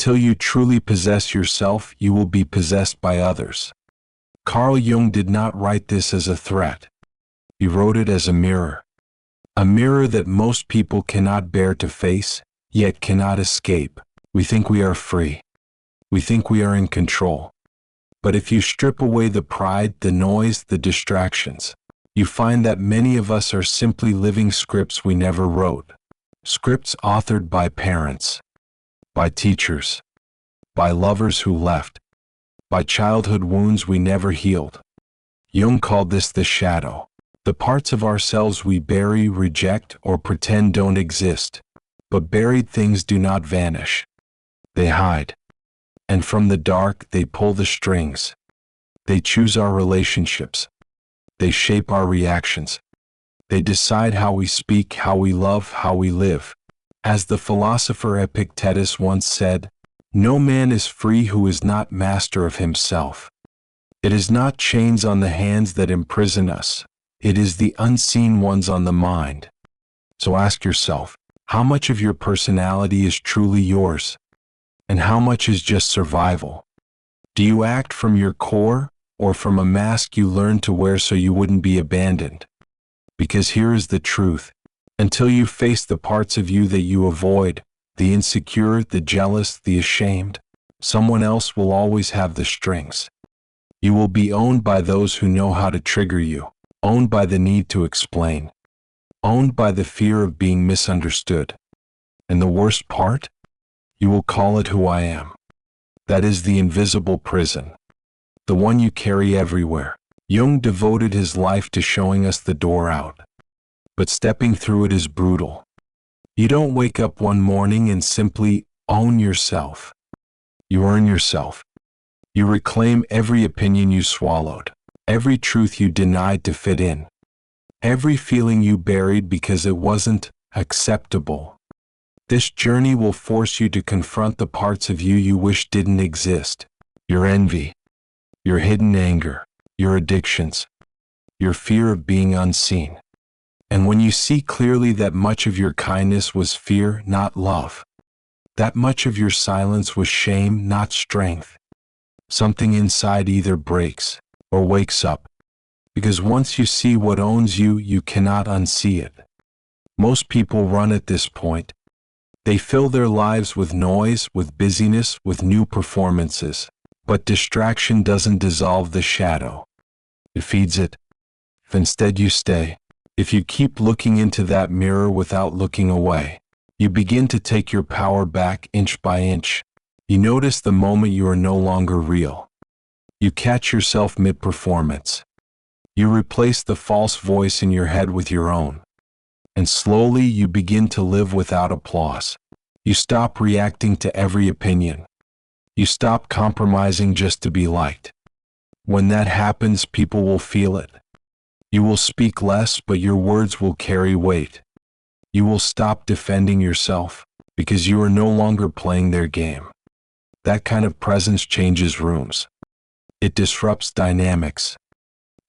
Until you truly possess yourself, you will be possessed by others. Carl Jung did not write this as a threat. He wrote it as a mirror. A mirror that most people cannot bear to face, yet cannot escape. We think we are free. We think we are in control. But if you strip away the pride, the noise, the distractions, you find that many of us are simply living scripts we never wrote. Scripts authored by parents, by teachers, by lovers who left, by childhood wounds we never healed. Jung called this the shadow, the parts of ourselves we bury, reject, or pretend don't exist. But buried things do not vanish. They hide. And from the dark, they pull the strings. They choose our relationships. They shape our reactions. They decide how we speak, how we love, how we live. As the philosopher Epictetus once said, "No man is free who is not master of himself." It is not chains on the hands that imprison us. It is the unseen ones on the mind. So ask yourself, how much of your personality is truly yours? And how much is just survival? Do you act from your core, or from a mask you learned to wear so you wouldn't be abandoned? Because here is the truth. Until you face the parts of you that you avoid, the insecure, the jealous, the ashamed, someone else will always have the strings. You will be owned by those who know how to trigger you, owned by the need to explain, owned by the fear of being misunderstood. And the worst part? You will call it who I am. That is the invisible prison, the one you carry everywhere. Jung devoted his life to showing us the door out. But stepping through it is brutal. You don't wake up one morning and simply own yourself. You earn yourself. You reclaim every opinion you swallowed, every truth you denied to fit in, every feeling you buried because it wasn't acceptable. This journey will force you to confront the parts of you you wish didn't exist. Your envy, your hidden anger, your addictions, your fear of being unseen. And when you see clearly that much of your kindness was fear, not love, that much of your silence was shame, not strength, something inside either breaks or wakes up. Because once you see what owns you, you cannot unsee it. Most people run at this point. They fill their lives with noise, with busyness, with new performances. But distraction doesn't dissolve the shadow. It feeds it. If instead you stay, if you keep looking into that mirror without looking away, you begin to take your power back inch by inch. You notice the moment you are no longer real. You catch yourself mid-performance. You replace the false voice in your head with your own. And slowly you begin to live without applause. You stop reacting to every opinion. You stop compromising just to be liked. When that happens, people will feel it. You will speak less, but your words will carry weight. You will stop defending yourself, because you are no longer playing their game. That kind of presence changes rooms. It disrupts dynamics.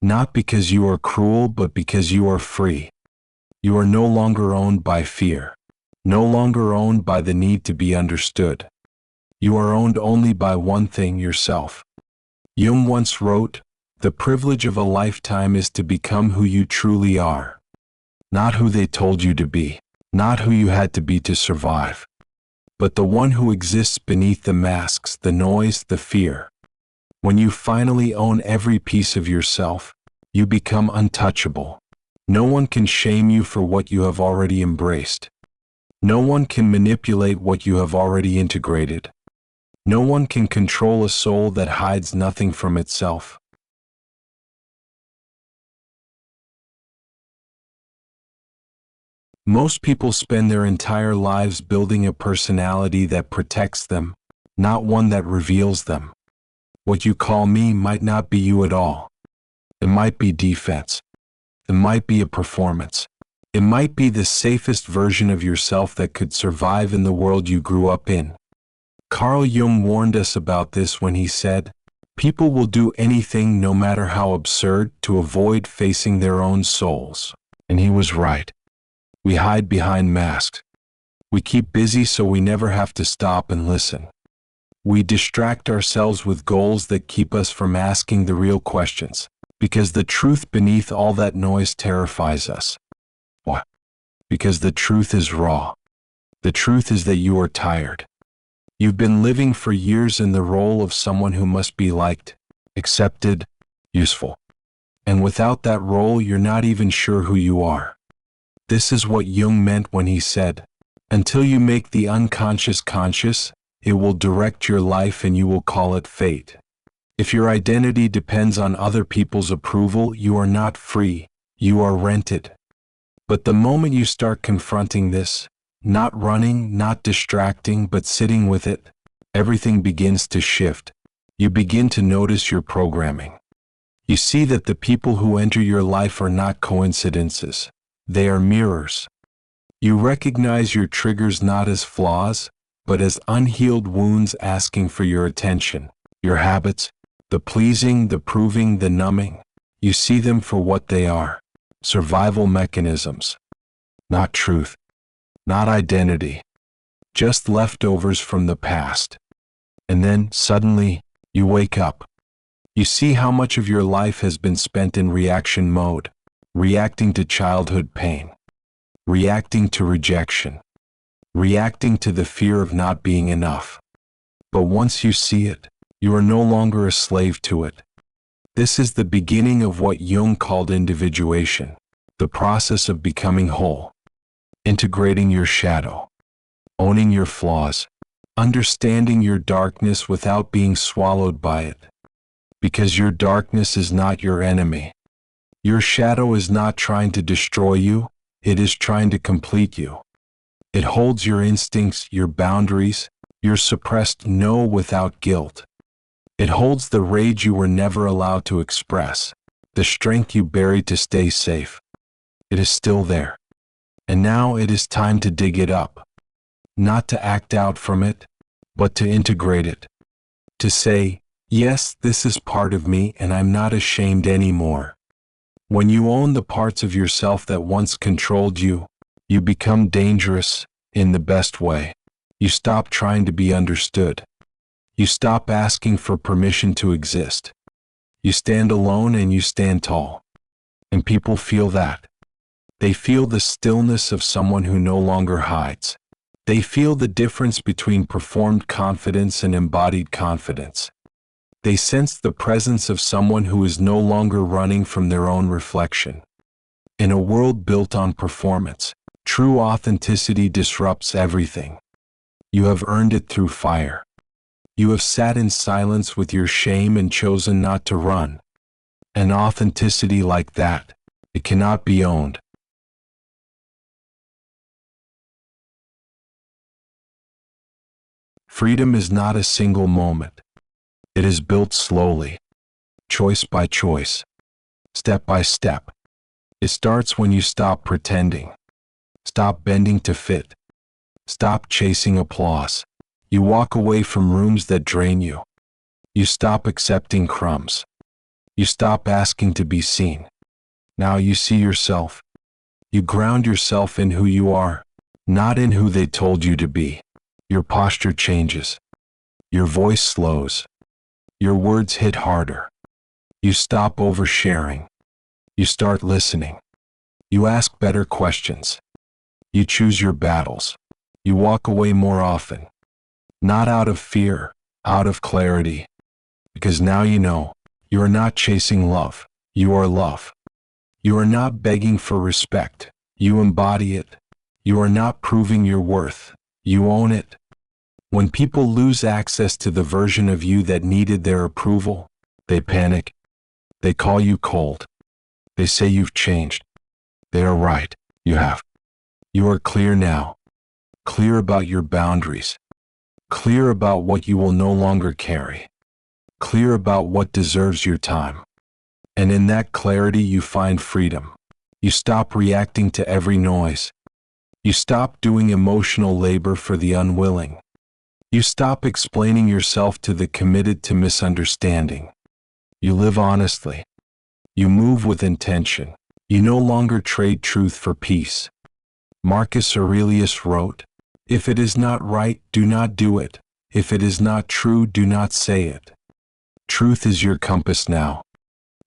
Not because you are cruel, but because you are free. You are no longer owned by fear, no longer owned by the need to be understood. You are owned only by one thing, yourself. Jung once wrote, "The privilege of a lifetime is to become who you truly are. Not who they told you to be, not who you had to be to survive, but the one who exists beneath the masks, the noise, the fear." When you finally own every piece of yourself, you become untouchable. No one can shame you for what you have already embraced. No one can manipulate what you have already integrated. No one can control a soul that hides nothing from itself. Most people spend their entire lives building a personality that protects them, not one that reveals them. What you call me might not be you at all. It might be defense. It might be a performance. It might be the safest version of yourself that could survive in the world you grew up in. Carl Jung warned us about this when he said, "People will do anything, no matter how absurd, to avoid facing their own souls." And he was right. We hide behind masks. We keep busy so we never have to stop and listen. We distract ourselves with goals that keep us from asking the real questions, because the truth beneath all that noise terrifies us. Why? Because the truth is raw. The truth is that you are tired. You've been living for years in the role of someone who must be liked, accepted, useful. And without that role, you're not even sure who you are. This is what Jung meant when he said, "Until you make the unconscious conscious, it will direct your life and you will call it fate." If your identity depends on other people's approval, you are not free, you are rented. But the moment you start confronting this, not running, not distracting, but sitting with it, everything begins to shift. You begin to notice your programming. You see that the people who enter your life are not coincidences. They are mirrors. You recognize your triggers not as flaws, but as unhealed wounds asking for your attention. Your habits, the pleasing, the proving, the numbing, you see them for what they are. Survival mechanisms. Not truth. Not identity. Just leftovers from the past. And then, suddenly, you wake up. You see how much of your life has been spent in reaction mode, reacting to childhood pain, reacting to rejection, reacting to the fear of not being enough. But once you see it, you are no longer a slave to it. This is the beginning of what Jung called individuation, the process of becoming whole, integrating your shadow, owning your flaws, understanding your darkness without being swallowed by it. Because your darkness is not your enemy. Your shadow is not trying to destroy you, it is trying to complete you. It holds your instincts, your boundaries, your suppressed no without guilt. It holds the rage you were never allowed to express, the strength you buried to stay safe. It is still there. And now it is time to dig it up. Not to act out from it, but to integrate it. To say, yes, this is part of me and I'm not ashamed anymore. When you own the parts of yourself that once controlled you, you become dangerous in the best way. You stop trying to be understood. You stop asking for permission to exist. You stand alone and you stand tall. And people feel that. They feel the stillness of someone who no longer hides. They feel the difference between performed confidence and embodied confidence. They sense the presence of someone who is no longer running from their own reflection. In a world built on performance, true authenticity disrupts everything. You have earned it through fire. You have sat in silence with your shame and chosen not to run. An authenticity like that, it cannot be owned. Freedom is not a single moment. It is built slowly, choice by choice, step by step. It starts when you stop pretending, stop bending to fit, stop chasing applause. You walk away from rooms that drain you. You stop accepting crumbs. You stop asking to be seen. Now you see yourself. You ground yourself in who you are, not in who they told you to be. Your posture changes. Your voice slows. Your words hit harder. You stop oversharing. You start listening. You ask better questions. You choose your battles. You walk away more often. Not out of fear, out of clarity. Because now you know, you are not chasing love. You are love. You are not begging for respect. You embody it. You are not proving your worth. You own it. When people lose access to the version of you that needed their approval, they panic. They call you cold. They say you've changed. They are right. You have. You are clear now. Clear about your boundaries. Clear about what you will no longer carry. Clear about what deserves your time. And in that clarity you find freedom. You stop reacting to every noise. You stop doing emotional labor for the unwilling. You stop explaining yourself to the committed to misunderstanding. You live honestly. You move with intention. You no longer trade truth for peace. Marcus Aurelius wrote, "If it is not right, do not do it. If it is not true, do not say it. Truth is your compass now.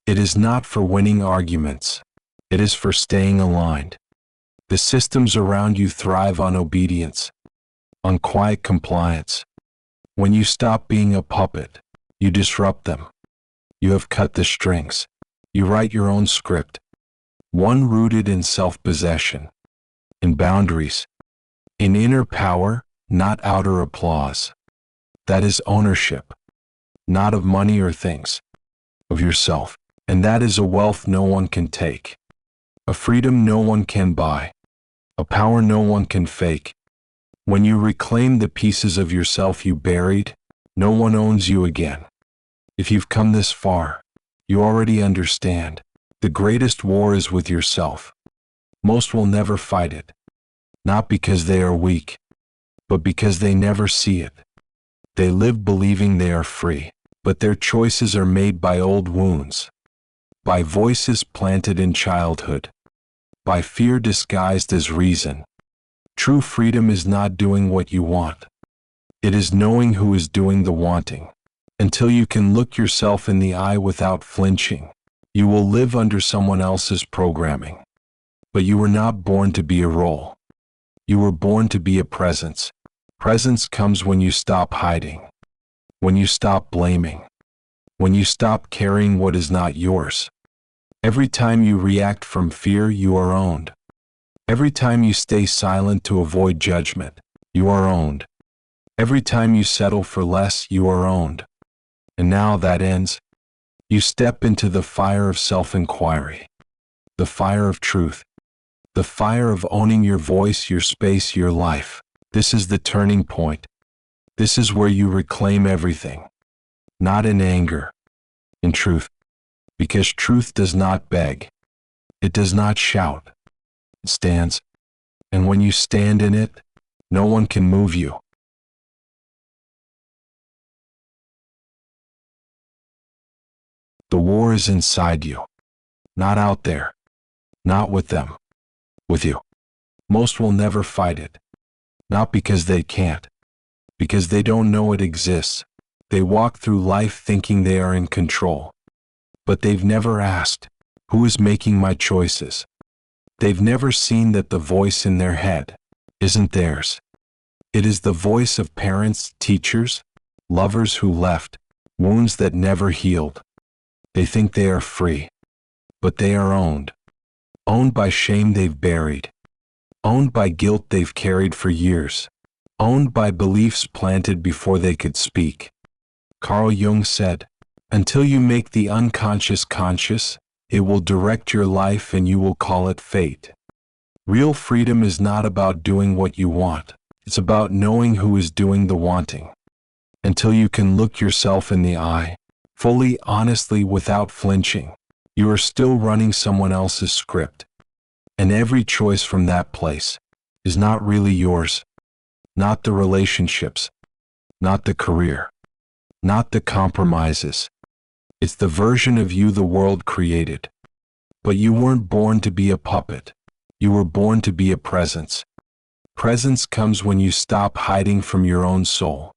It is not for winning arguments. It is for staying aligned. The systems around you thrive on obedience, on quiet compliance. When you stop being a puppet, you disrupt them. You have cut the strings. You write your own script, one rooted in self-possession, in boundaries, in inner power, not outer applause. That is ownership, not of money or things, of yourself. And that is a wealth no one can take, a freedom no one can buy, a power no one can fake. When you reclaim the pieces of yourself you buried, no one owns you again. If you've come this far, you already understand. The greatest war is with yourself. Most will never fight it, not because they are weak, but because they never see it. They live believing they are free, but their choices are made by old wounds, by voices planted in childhood, by fear disguised as reason. True freedom is not doing what you want. It is knowing who is doing the wanting. Until you can look yourself in the eye without flinching, you will live under someone else's programming. But you were not born to be a role. You were born to be a presence. Presence comes when you stop hiding, when you stop blaming, when you stop carrying what is not yours. Every time you react from fear, you are owned. Every time you stay silent to avoid judgment, you are owned. Every time you settle for less, you are owned. And now that ends, you step into the fire of self-inquiry, the fire of truth, the fire of owning your voice, your space, your life. This is the turning point. This is where you reclaim everything, not in anger, in truth, because truth does not beg. It does not shout. It stands, and when you stand in it, no one can move you. The war is inside you, not out there, not with them, with you. Most will never fight it, not because they can't, because they don't know it exists. They walk through life thinking they are in control, but they've never asked, who is making my choices? They've never seen that the voice in their head isn't theirs. It is the voice of parents, teachers, lovers who left, wounds that never healed. They think they are free, but they are owned. Owned by shame they've buried. Owned by guilt they've carried for years. Owned by beliefs planted before they could speak. Carl Jung said, "Until you make the unconscious conscious, it will direct your life and you will call it fate." Real freedom is not about doing what you want. It's about knowing who is doing the wanting. Until you can look yourself in the eye, fully, honestly, without flinching, you are still running someone else's script. And every choice from that place is not really yours. Not the relationships, not the career, not the compromises. It's the version of you the world created. But you weren't born to be a puppet. You were born to be a presence. Presence comes when you stop hiding from your own soul,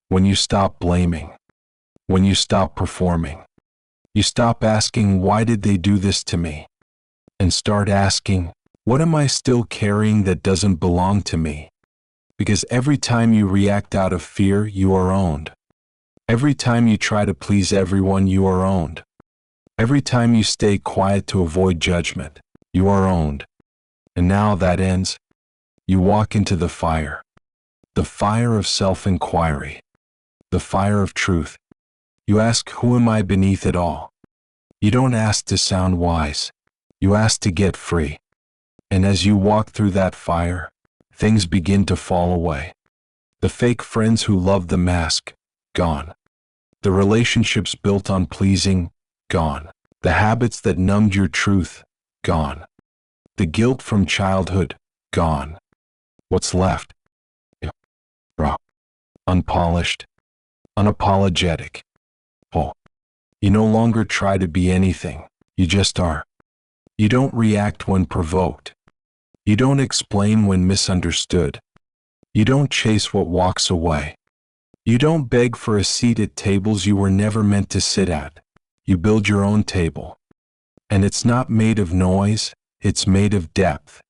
when you stop blaming, when you stop performing. You stop asking, why did they do this to me? And start asking, what am I still carrying that doesn't belong to me? Because every time you react out of fear, you are owned. Every time you try to please everyone, you are owned. Every time you stay quiet to avoid judgment, you are owned. And now that ends, you walk into the fire of self-inquiry, the fire of truth. You ask, who am I beneath it all? You don't ask to sound wise. You ask to get free. And as you walk through that fire, things begin to fall away. The fake friends who loved the mask, gone. The relationships built on pleasing, gone. The habits that numbed your truth, gone. The guilt from childhood, gone. What's left? Raw, unpolished, unapologetic. Oh, you no longer try to be anything, you just are. You don't react when provoked. You don't explain when misunderstood. You don't chase what walks away. You don't beg for a seat at tables you were never meant to sit at. You build your own table. And it's not made of noise, it's made of depth.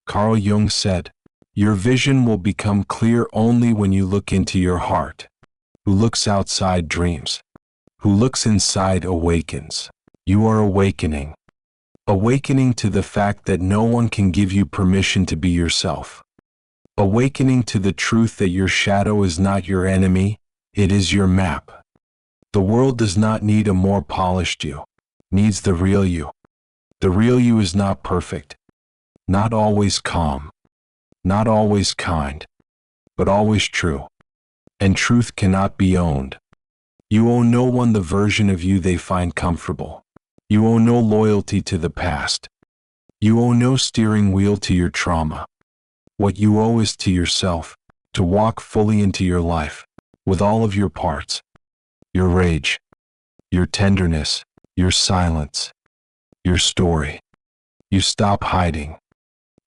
Carl Jung said, "Your vision will become clear only when you look into your heart. Who looks outside dreams. Who looks inside awakens." You are awakening. Awakening to the fact that no one can give you permission to be yourself. Awakening to the truth that your shadow is not your enemy, it is your map. The world does not need a more polished you, needs the real you. The real you is not perfect, not always calm, not always kind, but always true. And truth cannot be owned. You owe no one the version of you they find comfortable. You owe no loyalty to the past. You owe no steering wheel to your trauma. What you owe is to yourself, to walk fully into your life, with all of your parts. Your rage, your tenderness, your silence, your story. You stop hiding.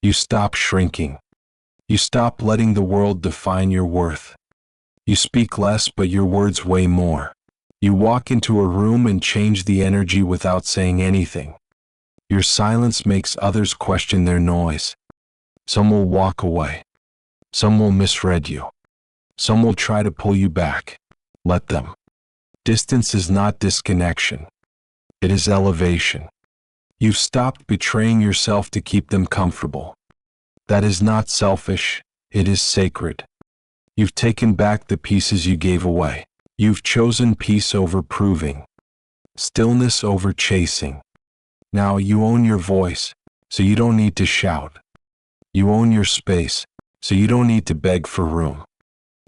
You stop shrinking. You stop letting the world define your worth. You speak less, but your words weigh more. You walk into a room and change the energy without saying anything. Your silence makes others question their noise. Some will walk away. Some will misread you. Some will try to pull you back. Let them. Distance is not disconnection. It is elevation. You've stopped betraying yourself to keep them comfortable. That is not selfish, it is sacred. You've taken back the pieces you gave away. You've chosen peace over proving, stillness over chasing. Now you own your voice, so you don't need to shout. You own your space, so you don't need to beg for room.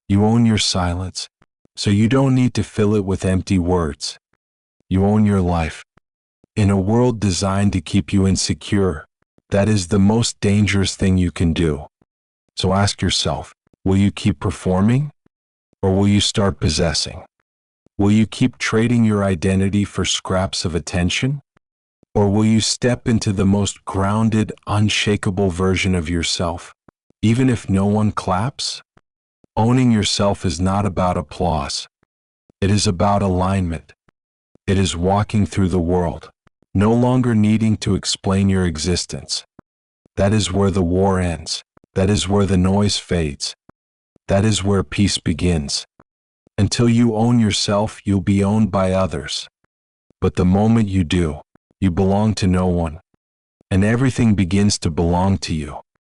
You own your silence, so you don't need to fill it with empty words. You own your life. In a world designed to keep you insecure, that is the most dangerous thing you can do. So ask yourself, will you keep performing? Or will you start possessing? Will you keep trading your identity for scraps of attention? Or will you step into the most grounded, unshakable version of yourself, even if no one claps? Owning yourself is not about applause. It is about alignment. It is walking through the world, no longer needing to explain your existence. That is where the war ends. That is where the noise fades. That is where peace begins. Until you own yourself, you'll be owned by others. But the moment you do, you belong to no one, and everything begins to belong to you.